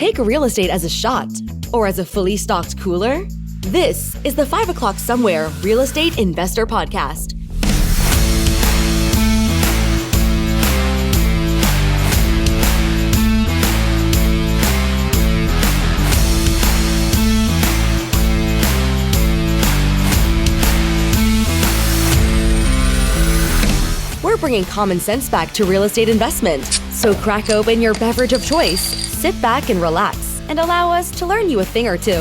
Take real estate as a shot or as a fully stocked cooler. This is the 5 o'clock somewhere Real Estate Investor Podcast. We're bringing common sense back to real estate investment. So crack open your beverage of choice, sit back and relax, and allow us to learn you a thing or two.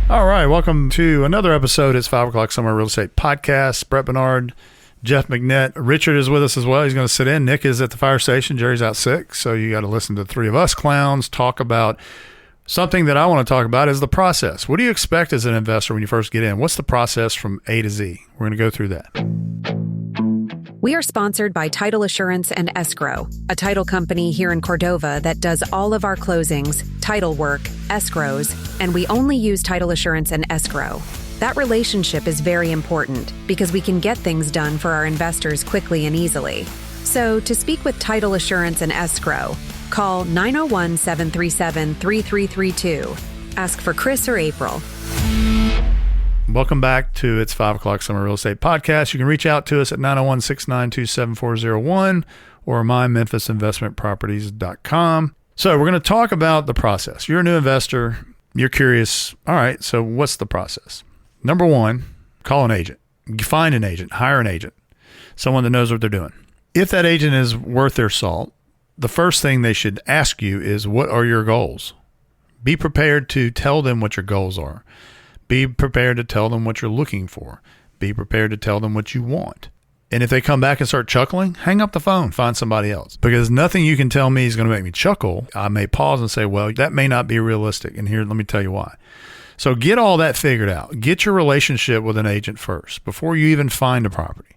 All right, welcome to another episode. It's 5 o'clock Summer Real Estate Podcast. Brett Bernard, Jeff McNett. Richard is with us as well. He's going to sit in. Nick is at the fire station. Jerry's out sick. So you got to listen to the three of us clowns talk about something that I want to talk about is the process. What do you expect as an investor when you first get in? What's the process from A to Z? We're going to go through that. We are sponsored by Title Assurance and Escrow, a title company here in Cordova that does all of our closings, title work, escrows, and we only use Title Assurance and Escrow. That relationship is very important because we can get things done for our investors quickly and easily. So to speak with Title Assurance and Escrow, call 901-737-3332. Ask for Chris or April. Welcome back to It's 5 o'clock Summer Real Estate Podcast. You can reach out to us at 901-692-7401 or mymemphisinvestmentproperties.com. So we're going to talk about the process. You're a new investor. You're curious. All right, so what's the process? Number one, call an agent. Find an agent. Hire an agent. Someone that knows what they're doing. If that agent is worth their salt, the first thing they should ask you is, what are your goals? Be prepared to tell them what your goals are. Be prepared to tell them what you're looking for. Be prepared to tell them what you want. And if they come back and start chuckling, hang up the phone, find somebody else. Because nothing you can tell me is going to make me chuckle. I may pause and say, well, that may not be realistic. And here, let me tell you why. So get all that figured out. Get your relationship with an agent first before you even find a property.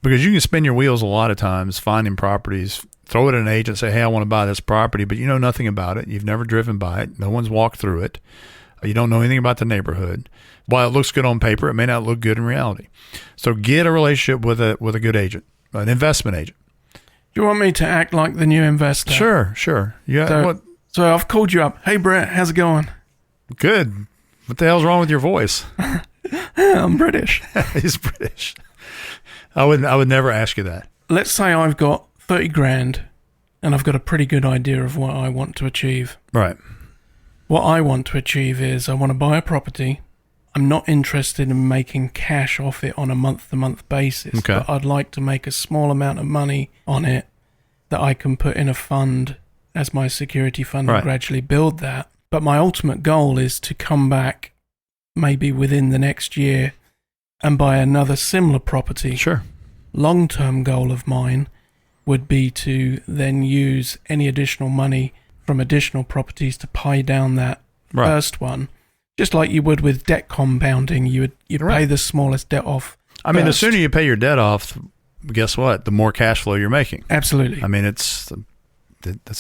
Because you can spin your wheels a lot of times finding properties, throw it at an agent, say, hey, I want to buy this property, but you know nothing about it. You've never driven by it. No one's walked through it. You don't know anything about the neighborhood. While it looks good on paper, it may not look good in reality. So get a relationship with a good agent, an investment agent. Do you want me to act like the new investor? Sure. Yeah. So I've called you up. Hey, Brett, how's it going? Good. What the hell's wrong with your voice? I'm British. He's British. I would never ask you that. Let's say I've got 30 grand and I've got a pretty good idea of what I want to achieve. Right. What I want to achieve is I want to buy a property. I'm not interested in making cash off it on a month-to-month basis. Okay. But I'd like to make a small amount of money on it that I can put in a fund as my security fund and gradually build that. But my ultimate goal is to come back maybe within the next year and buy another similar property. Sure. Long-term goal of mine would be to then use any additional money from additional properties to pay down that first one. Just like you would with debt compounding, you'd pay the smallest debt off I mean, the sooner you pay your debt off, guess what? The more cash flow you're making. Absolutely. I mean, that's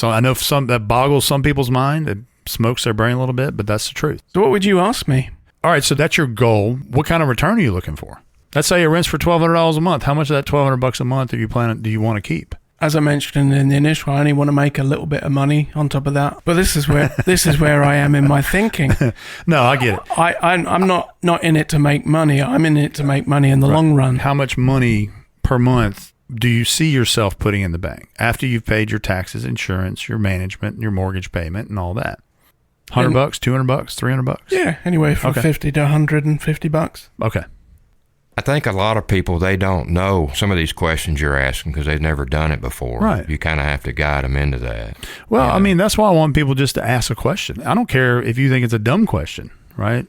I know that boggles some people's mind. It smokes their brain a little bit, but that's the truth. So what would you ask me? All right, so that's your goal. What kind of return are you looking for? Let's say it rents for $1,200 a month. How much of that $1,200 a month do you want to keep? As I mentioned in the initial, I only want to make a little bit of money on top of that. But this is where I am in my thinking. No, I get it. I'm not in it to make money. I'm in it to make money in the long run. How much money per month do you see yourself putting in the bank after you've paid your taxes, insurance, your management, your mortgage payment, and all that? $100, $200, $300? Yeah, anyway, from $50 to $150. Okay. I think a lot of people, they don't know some of these questions you're asking because they've never done it before. Right. You kind of have to guide them into that. Well, I mean, that's why I want people just to ask a question. I don't care if you think it's a dumb question, right?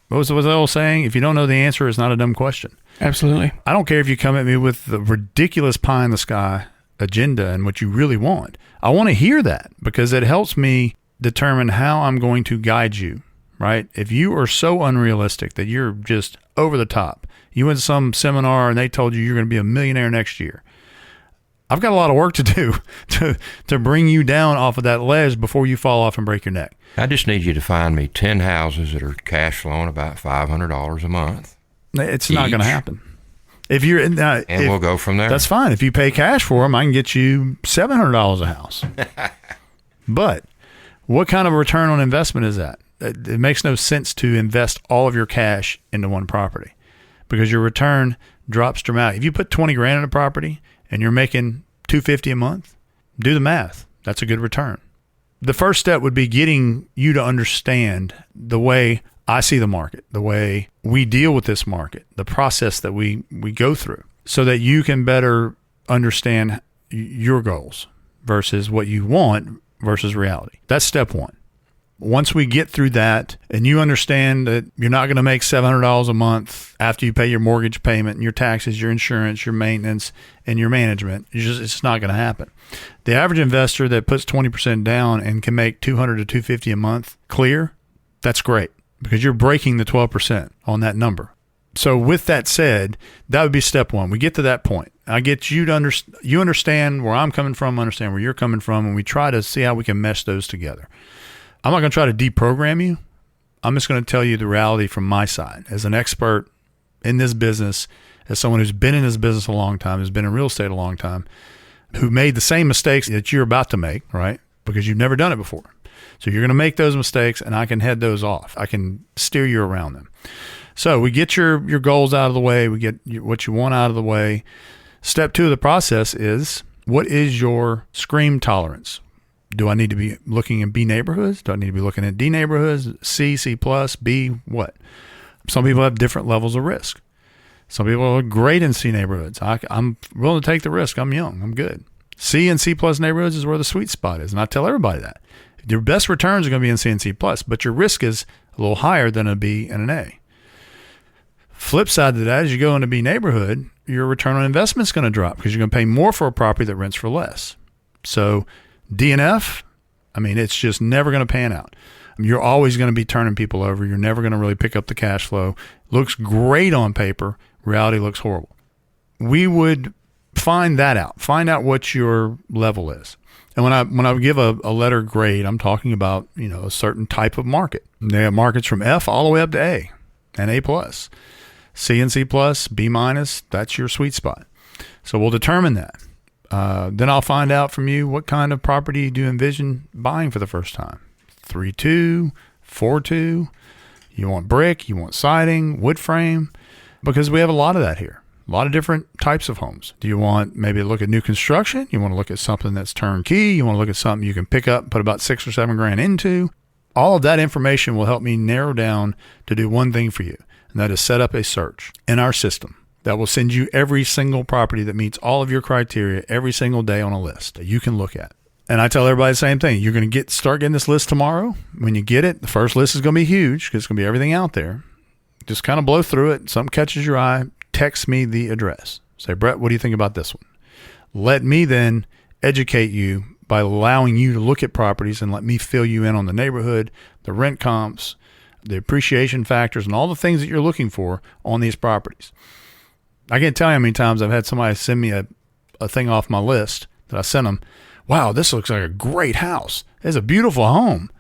What was the old saying? If you don't know the answer, it's not a dumb question. Absolutely. I don't care if you come at me with the ridiculous pie in the sky agenda and what you really want. I want to hear that because it helps me determine how I'm going to guide you, right? If you are so unrealistic that you're just over the top, you went to some seminar and they told you you're going to be a millionaire next year, I've got a lot of work to do to bring you down off of that ledge before you fall off and break your neck. I just need you to find me 10 houses that are cash flowing about $500 a month. It's not going to happen. If you're we'll go from there. That's fine. If you pay cash for them, I can get you $700 a house. But what kind of return on investment is that? It makes no sense to invest all of your cash into one property because your return drops dramatically. If you put 20 grand in a property and you're making $250 a month, do the math. That's a good return. The first step would be getting you to understand the way I see the market, the way we deal with this market, the process that we go through so that you can better understand your goals versus what you want versus reality. That's step one. Once we get through that and you understand that you're not going to make $700 a month after you pay your mortgage payment and your taxes, your insurance, your maintenance, and your management, it's not going to happen. The average investor that puts 20% down and can make $200 to $250 a month clear, that's great because you're breaking the 12% on that number. So with that said, that would be step one. We get to that point. I get you to you understand where I'm coming from, understand where you're coming from, and we try to see how we can mesh those together. I'm not going to try to deprogram you. I'm just going to tell you the reality from my side as an expert in this business, as someone who's been in this business a long time, has been in real estate a long time, who made the same mistakes that you're about to make, right? Because you've never done it before. So you're going to make those mistakes and I can head those off. I can steer you around them. So we get your goals out of the way. We get what you want out of the way. Step two of the process is, what is your scream tolerance? Do I need to be looking in B neighborhoods? Do I need to be looking at D neighborhoods? C, C plus, B, what? Some people have different levels of risk. Some people are great in C neighborhoods. I'm willing to take the risk. I'm young. I'm good. C and C plus neighborhoods is where the sweet spot is. And I tell everybody that. Your best returns are going to be in C and C plus, but your risk is a little higher than a B and an A. Flip side to that, as you go into B neighborhood, your return on investment is going to drop because you're going to pay more for a property that rents for less. So D and F, it's just never going to pan out. You're always going to be turning people over. You're never going to really pick up the cash flow. Looks great on paper. Reality looks horrible. We would find that out. Find out what your level is. And when I give a letter grade, I'm talking about, a certain type of market. They have markets from F all the way up to A and A plus. C and C plus, B minus, that's your sweet spot. So we'll determine that. Then I'll find out from you what kind of property do you envision buying for the first time. 3-2, 4-2. You want brick, you want siding, wood frame, because we have a lot of that here. A lot of different types of homes. Do you want maybe to look at new construction? You want to look at something that's turnkey? You want to look at something you can pick up and put about $6 or $7 grand into? All of that information will help me narrow down to do one thing for you, and that is set up a search in our system that will send you every single property that meets all of your criteria every single day on a list that you can look at. And I tell everybody the same thing. You're going to start getting this list tomorrow. When you get it, the first list is going to be huge because it's going to be everything out there. Just kind of blow through it. Something catches your eye. Text me the address. Say, Brett, what do you think about this one? Let me then educate you by allowing you to look at properties and let me fill you in on the neighborhood, the rent comps, the appreciation factors, and all the things that you're looking for on these properties. I can't tell you how many times I've had somebody send me a thing off my list that I sent them. Wow, this looks like a great house. It's a beautiful home.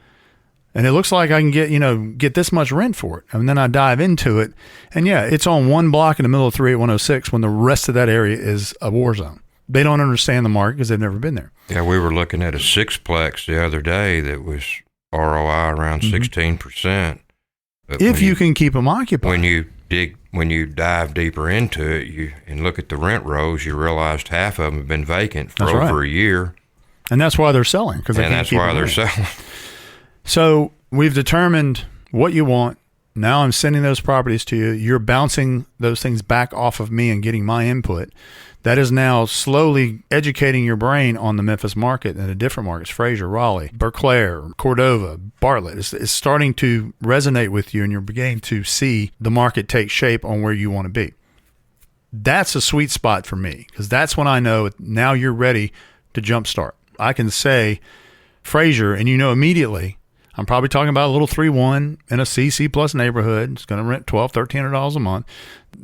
And it looks like I can get this much rent for it. And then I dive into it. And yeah, it's on one block in the middle of 38106 when the rest of that area is a war zone. They don't understand the market because they've never been there. Yeah, we were looking at a sixplex the other day that was ROI around 16%. But if you can keep them occupied. When you dive deeper into it, and look at the rent rolls, you realized half of them have been vacant for over a year. And that's why they're selling. That's why they're selling. So we've determined what you want. Now I'm sending those properties to you. You're bouncing those things back off of me and getting my input. That is now slowly educating your brain on the Memphis market and the different markets, Fraser, Raleigh, Berkeley, Cordova, Bartlett. It's starting to resonate with you, and you're beginning to see the market take shape on where you want to be. That's a sweet spot for me because that's when I know now you're ready to jumpstart. I can say Fraser, and immediately I'm probably talking about a little 3-1 in a C plus neighborhood. It's going to rent $1,200, $1,300 a month.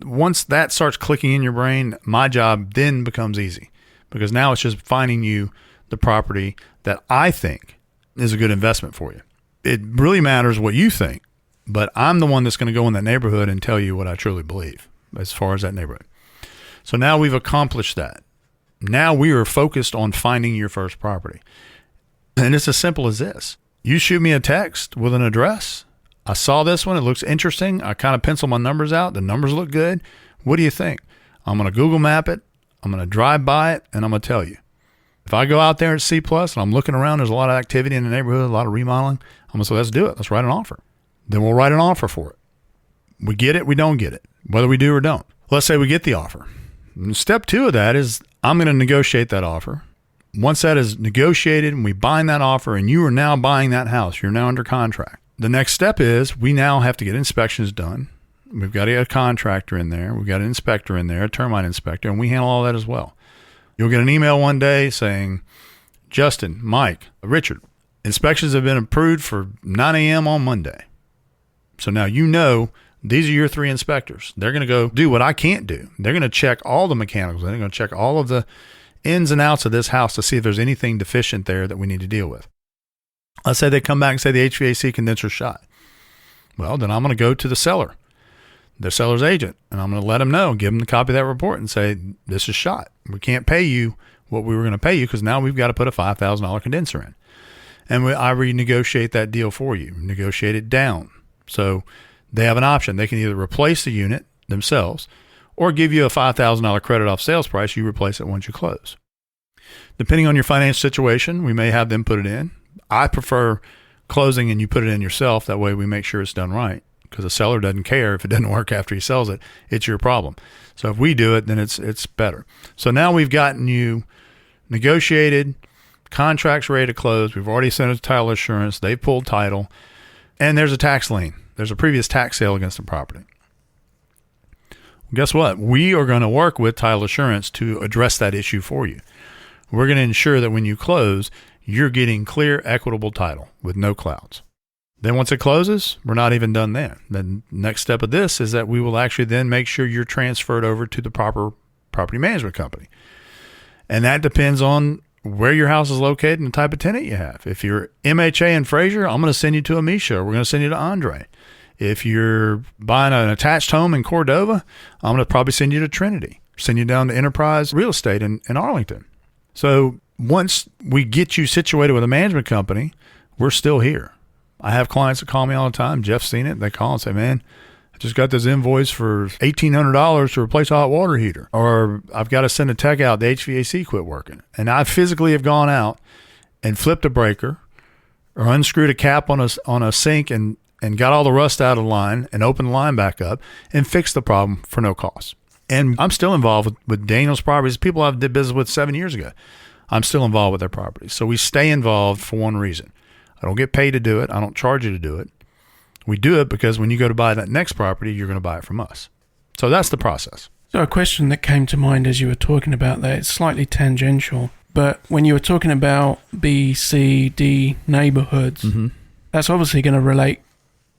Once that starts clicking in your brain, my job then becomes easy because now it's just finding you the property that I think is a good investment for you. It really matters what you think, but I'm the one that's going to go in that neighborhood and tell you what I truly believe as far as that neighborhood. So now we've accomplished that. Now we are focused on finding your first property. And it's as simple as this. You shoot me a text with an address. I saw this one. It looks interesting. I kind of pencil my numbers out. The numbers look good. What do you think? I'm going to Google map it. I'm going to drive by it, and I'm going to tell you. If I go out there at C Plus and I'm looking around, there's a lot of activity in the neighborhood, a lot of remodeling. I'm going to say, let's do it. Let's write an offer. Then we'll write an offer for it. We get it. We don't get it. Whether we do or don't. Let's say we get the offer. And step 2 of that is I'm going to negotiate that offer. Once that is negotiated and we bind that offer and you are now buying that house, you're now under contract. The next step is we now have to get inspections done. We've got to get a contractor in there. We've got an inspector in there, a termite inspector, and we handle all that as well. You'll get an email one day saying, Justin, Mike, Richard, inspections have been approved for 9 a.m. on Monday. So now you know these are your 3 inspectors. They're going to go do what I can't do. They're going to check all the mechanicals. They're going to check all of the ins and outs of this house to see if there's anything deficient there that we need to deal with. Let's say they come back and say the HVAC condenser's shot. Well, then I'm going to go to the seller, the seller's agent, and I'm going to let them know, give them the copy of that report and say, this is shot. We can't pay you what we were going to pay you because now we've got to put a $5,000 condenser in. And I renegotiate that deal for you, negotiate it down. So they have an option. They can either replace the unit themselves or give you a $5,000 credit off sales price. You replace it once you close. Depending on your financial situation, we may have them put it in. I prefer closing and you put it in yourself. That way we make sure it's done right, because the seller doesn't care if it doesn't work after he sells it. It's your problem. So if we do it, then it's better. So now we've gotten you negotiated, contracts ready to close. We've already sent it to title assurance. They pulled title, and there's a tax lien. There's a previous tax sale against the property. Guess what? We are going to work with title assurance to address that issue for you. We're going to ensure that when you close, you're getting clear, equitable title with no clouds. Then once it closes, we're not even done then. The next step of this is that we will actually then make sure you're transferred over to the proper property management company. And that depends on where your house is located and the type of tenant you have. If you're MHA in Fraser, I'm going to send you to Amisha. We're going to send you to Andre. If you're buying an attached home in Cordova, I'm going to probably send you to Trinity, send you down to Enterprise Real Estate in Arlington. So once we get you situated with a management company, we're still here. I have clients that call me all the time. Jeff's seen it. They call and say, man, I just got this invoice for $1,800 to replace a hot water heater. Or I've got to send a tech out. The HVAC quit working. And I physically have gone out and flipped a breaker or unscrewed a cap on a sink and got all the rust out of the line and opened the line back up and fixed the problem for no cost. And I'm still involved with Daniel's properties, people I did business with 7 years ago. I'm still involved with their properties. So we stay involved for one reason. I don't get paid to do it. I don't charge you to do it. We do it because when you go to buy that next property, you're going to buy it from us. So that's the process. So a question that came to mind as you were talking about that, it's slightly tangential, but when you were talking about B, C, D neighborhoods, that's obviously going to relate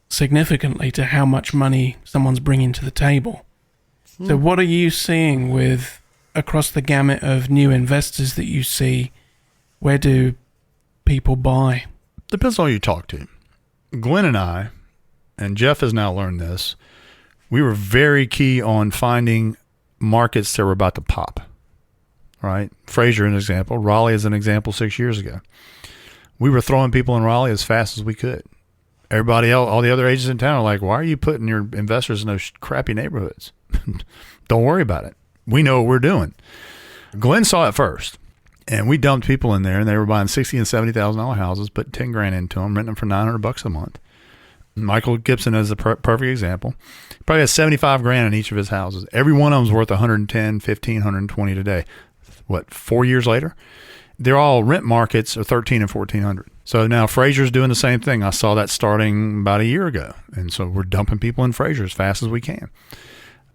significantly to how much money someone's bringing to the table. So what are you seeing with across the gamut of new investors that you see? Where do people buy? Depends on who you talk to. Glenn and I, and Jeff has now learned this, we were very key on finding markets that were about to pop, right? Fraser, an example. Raleigh is an example 6 years ago. We were throwing people in Raleigh as fast as we could. Everybody else, all the other agents in town are like, why are you putting your investors in those crappy neighborhoods? Don't worry about it. We know what we're doing. Glenn saw it first, and we dumped people in there, and they were buying $60,000 and $70,000 houses, put $10,000 into them, renting them for $900 a month. Michael Gibson is a perfect example. Probably has $75,000 in each of his houses. Every one of them is worth $110, $15, $120 today. What, 4 years later? They're all rent markets of $1,300 and $1,400. So now Fraser's doing the same thing. I saw that starting about a year ago. And so we're dumping people in Fraser as fast as we can.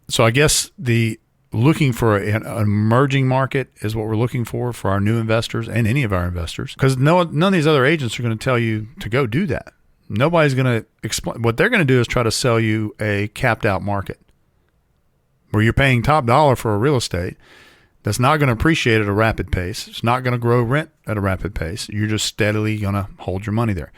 So I guess the looking for an emerging market is what we're looking for our new investors and any of our investors. Because none of these other agents are going to tell you to go do that. Nobody's going to explain. What they're going to do is try to sell you a capped out market where you're paying top dollar for a real estate that's not going to appreciate at a rapid pace. It's not going to grow rent at a rapid pace. You're just steadily going to hold your money there.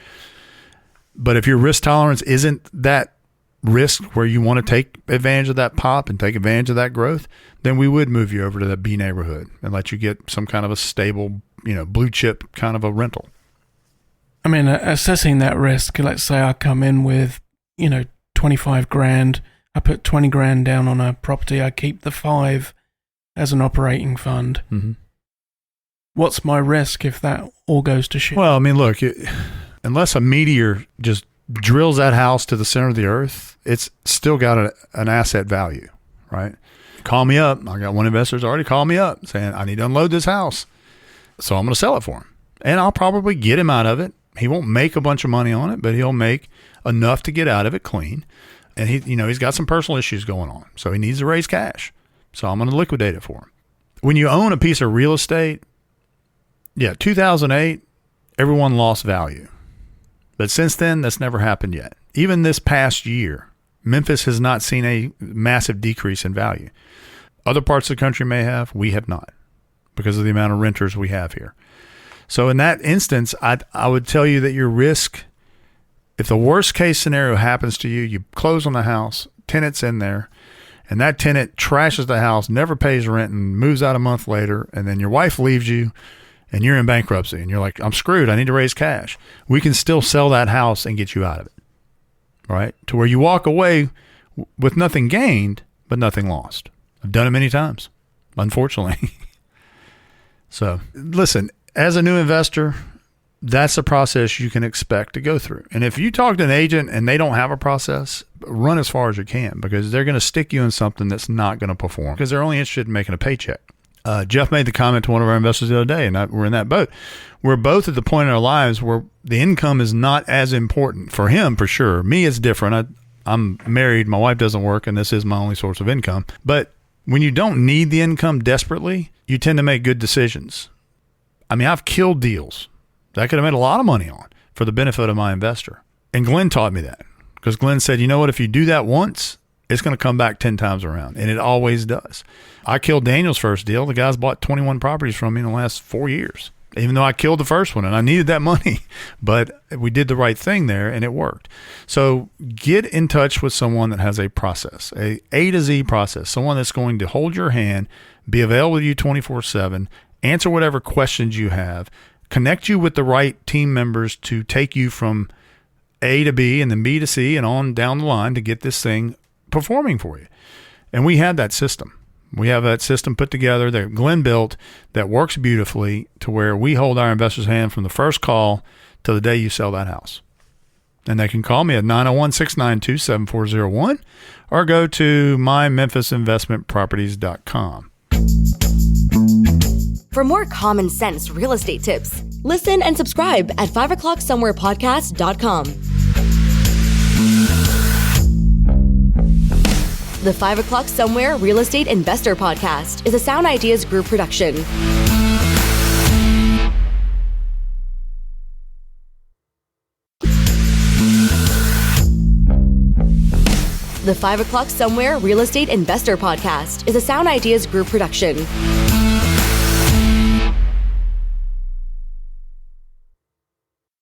But if your risk tolerance isn't that risk where you want to take advantage of that pop and take advantage of that growth, then we would move you over to the B neighborhood and let you get some kind of a stable, blue chip kind of a rental. I mean, assessing that risk, let's say I come in with, 25 grand, I put 20 grand down on a property, I keep the 5 as an operating fund. Mm-hmm. What's my risk if that all goes to shit? Well, I mean, look, unless a meteor just drills that house to the center of the earth, it's still got an asset value, right? Call me up. I got one investor's already called me up saying, I need to unload this house. So I'm going to sell it for him. And I'll probably get him out of it. He won't make a bunch of money on it, but he'll make enough to get out of it clean. And he's got some personal issues going on. So he needs to raise cash. So I'm going to liquidate it for him. When you own a piece of real estate, 2008, everyone lost value. But since then, that's never happened yet. Even this past year, Memphis has not seen a massive decrease in value. Other parts of the country may have, we have not, because of the amount of renters we have here. So in that instance, I would tell you that your risk, if the worst case scenario happens to you, you close on the house, tenant's in there, and that tenant trashes the house, never pays rent, and moves out a month later, and then your wife leaves you, and you're in bankruptcy, and you're like, I'm screwed, I need to raise cash. We can still sell that house and get you out of it, right? To where you walk away with nothing gained, but nothing lost. I've done it many times, unfortunately. So listen, as a new investor, that's a process you can expect to go through. And if you talk to an agent and they don't have a process, run as far as you can, because they're going to stick you in something that's not going to perform, because they're only interested in making a paycheck. Jeff made the comment to one of our investors the other day, and we're in that boat. We're both at the point in our lives where the income is not as important. For him, for sure. Me, it's different. I'm married. My wife doesn't work, and this is my only source of income. But when you don't need the income desperately, you tend to make good decisions. I mean, I've killed deals that I could have made a lot of money on for the benefit of my investor. And Glenn taught me that, because Glenn said, you know what, if you do that once, it's going to come back 10 times around. And it always does. I killed Daniel's first deal. The guy's bought 21 properties from me in the last 4 years, even though I killed the first one and I needed that money. But we did the right thing there and it worked. So get in touch with someone that has a process, A to Z process, someone that's going to hold your hand, be available to you 24/7, answer whatever questions you have, connect you with the right team members to take you from A to B and then B to C and on down the line to get this thing performing for you. And we have that system. We have that system put together that Glenn built that works beautifully, to where we hold our investors' hand from the first call to the day you sell that house. And they can call me at 901-692-7401 or go to mymemphisinvestmentproperties.com. For more common sense real estate tips, listen and subscribe at 5o'clocksomewherepodcast.com. The 5 O'Clock Somewhere Real Estate Investor Podcast is a Sound Ideas Group production. The 5 O'Clock Somewhere Real Estate Investor Podcast is a Sound Ideas Group production.